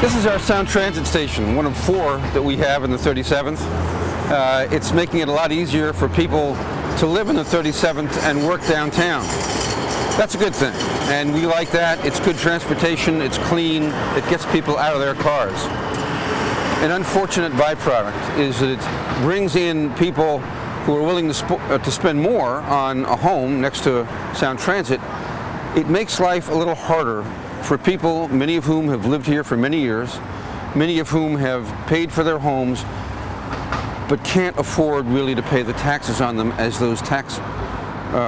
This is our Sound Transit station, one of 4 that we have in the 37th. It's making it a lot easier for people to live in the 37th and work downtown. That's a good thing, and we like that. It's good transportation, it's clean, it gets people out of their cars. An unfortunate byproduct is that it brings in people who are willing to spend more on a home next to Sound Transit. It makes life a little harder for people, many of whom have lived here for many years, many of whom have paid for their homes, but can't afford really to pay the taxes on them as those tax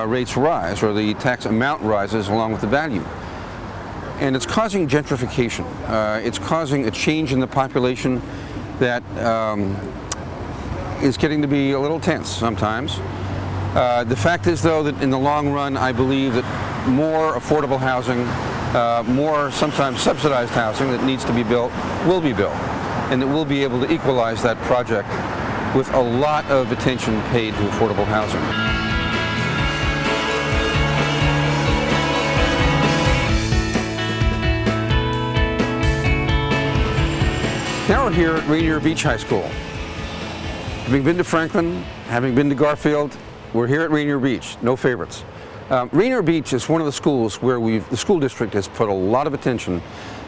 rates rise, or the tax amount rises along with the value. And it's causing gentrification. It's causing a change in the population that is getting to be a little tense sometimes. The fact is, though, that in the long run, I believe that more affordable housing, more sometimes subsidized housing that needs to be built will be built, and that we'll be able to equalize that project with a lot of attention paid to affordable housing. Now we're here at Rainier Beach High School. Having been to Franklin, having been to Garfield, we're here at Rainier Beach, no favorites. Rainier Beach is one of the schools where the school district has put a lot of attention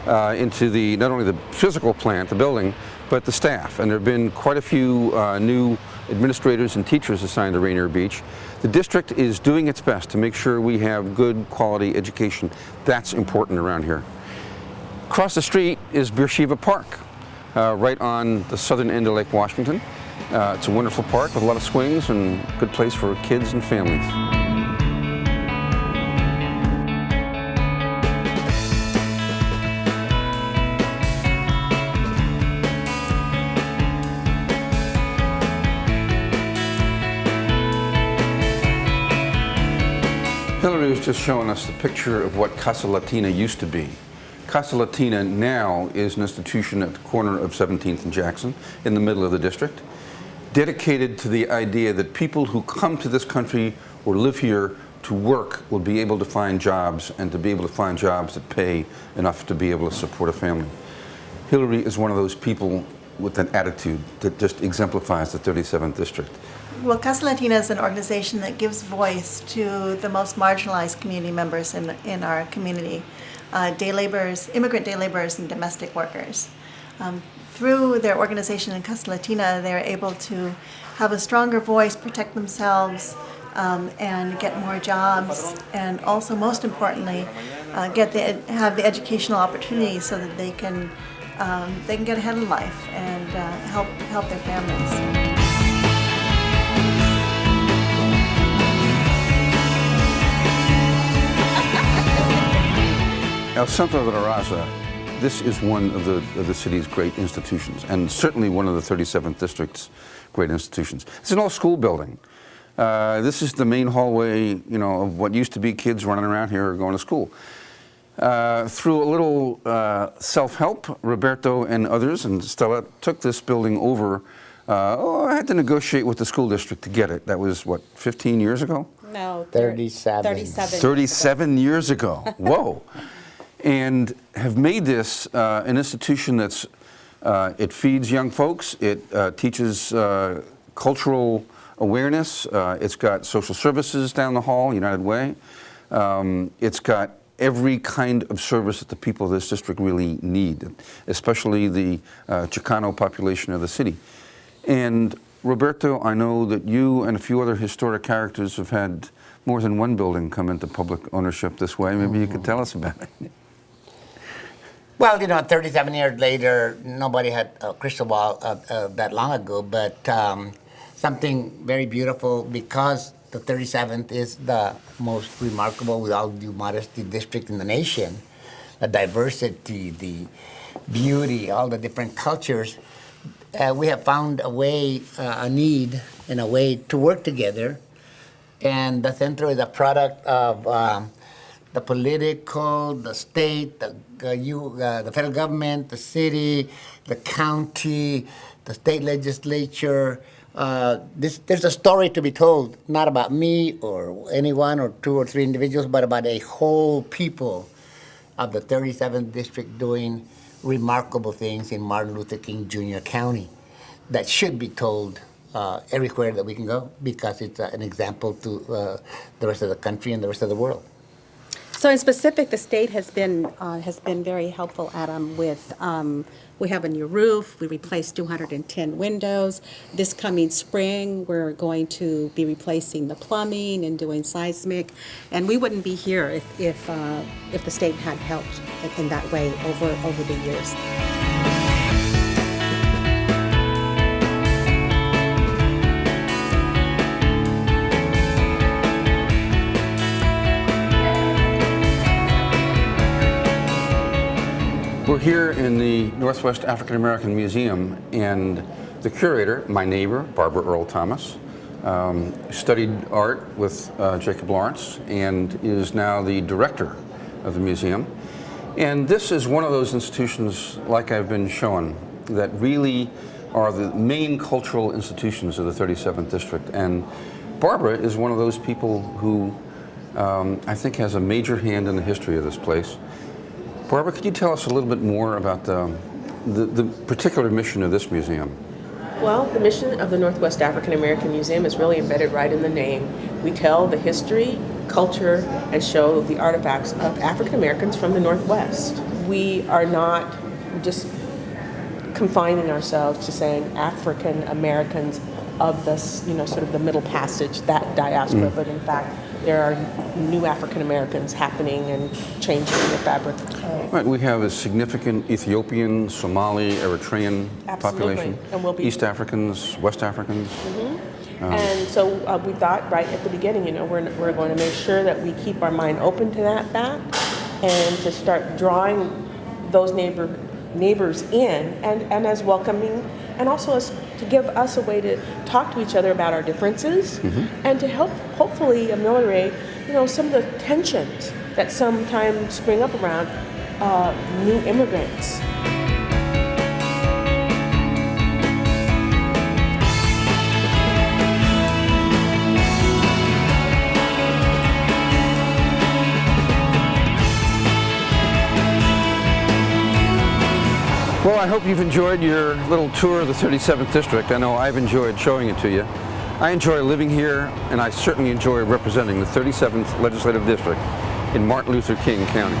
into not only the physical plant, the building, but the staff. And there have been quite a few new administrators and teachers assigned to Rainier Beach. The district is doing its best to make sure we have good quality education. That's important around here. Across the street is Beersheba Park, right on the southern end of Lake Washington. It's a wonderful park with a lot of swings and a good place for kids and families. Hillary was just showing us the picture of what Casa Latina used to be. Casa Latina now is an institution at the corner of 17th and Jackson, in the middle of the district, dedicated to the idea that people who come to this country or live here to work will be able to find jobs, and to be able to find jobs that pay enough to be able to support a family. Hillary is one of those people with an attitude that just exemplifies the 37th district. Well, Casa Latina is an organization that gives voice to the most marginalized community members in our community, day laborers, immigrant day laborers, and domestic workers. Through their organization in Casa Latina, they're able to have a stronger voice, protect themselves, and get more jobs, and also, most importantly, have the educational opportunities so that they can get ahead in life and help their families. El Centro de la Raza, this is one of the city's great institutions, and certainly one of the 37th District's great institutions. It's an old school building. This is the main hallway, of what used to be kids running around here or going to school. Through a little self-help, Roberto and others, and Stella, took this building over. I had to negotiate with the school district to get it. That was, 15 years ago? No, 37. 37 years ago. Whoa. And have made this an institution that's, it feeds young folks, it teaches cultural awareness, it's got social services down the hall, United Way, it's got every kind of service that the people of this district really need, especially the Chicano population of the city. And Roberto, I know that you and a few other historic characters have had more than one building come into public ownership this way. Maybe you could tell us about it. Well, 37 years later, nobody had a crystal ball that long ago, but something very beautiful, because the 37th is the most remarkable, with all due modesty, district in the nation. The diversity, the beauty, all the different cultures. We have found a way, a need, and a way to work together. And the Centro is a product of the political, the state, the federal government, the city, the county, the state legislature. There's a story to be told, not about me or anyone or 2 or 3 individuals, but about a whole people of the 37th district doing remarkable things in Martin Luther King Jr. County that should be told everywhere that we can go, because it's an example to the rest of the country and the rest of the world. So in specific, the state has been very helpful, Adam, with, we have a new roof, we replaced 210 windows. This coming spring, we're going to be replacing the plumbing and doing seismic. And we wouldn't be here if the state had helped in that way over the years. We're here in the Northwest African American Museum, and the curator, my neighbor, Barbara Earl Thomas, studied art with Jacob Lawrence and is now the director of the museum. And this is one of those institutions, like I've been showing, that really are the main cultural institutions of the 37th District. And Barbara is one of those people who I think has a major hand in the history of this place. Barbara, could you tell us a little bit more about the particular mission of this museum? Well, the mission of the Northwest African American Museum is really embedded right in the name. We tell the history, culture, and show the artifacts of African Americans from the Northwest. We are not just confining ourselves to saying African Americans of this, sort of the Middle Passage, that diaspora, but in fact, there are new African Americans happening and changing the fabric. Right, we have a significant Ethiopian, Somali, Eritrean population. And we'll be East Africans, West Africans. And so we thought right at the beginning, we're going to make sure that we keep our mind open to that fact and to start drawing those neighbors in and as welcoming, and also to give us a way to talk to each other about our differences and to help hopefully ameliorate some of the tensions that sometimes spring up around new immigrants. Well, I hope you've enjoyed your little tour of the 37th District. I know I've enjoyed showing it to you. I enjoy living here, and I certainly enjoy representing the 37th Legislative District in Martin Luther King County.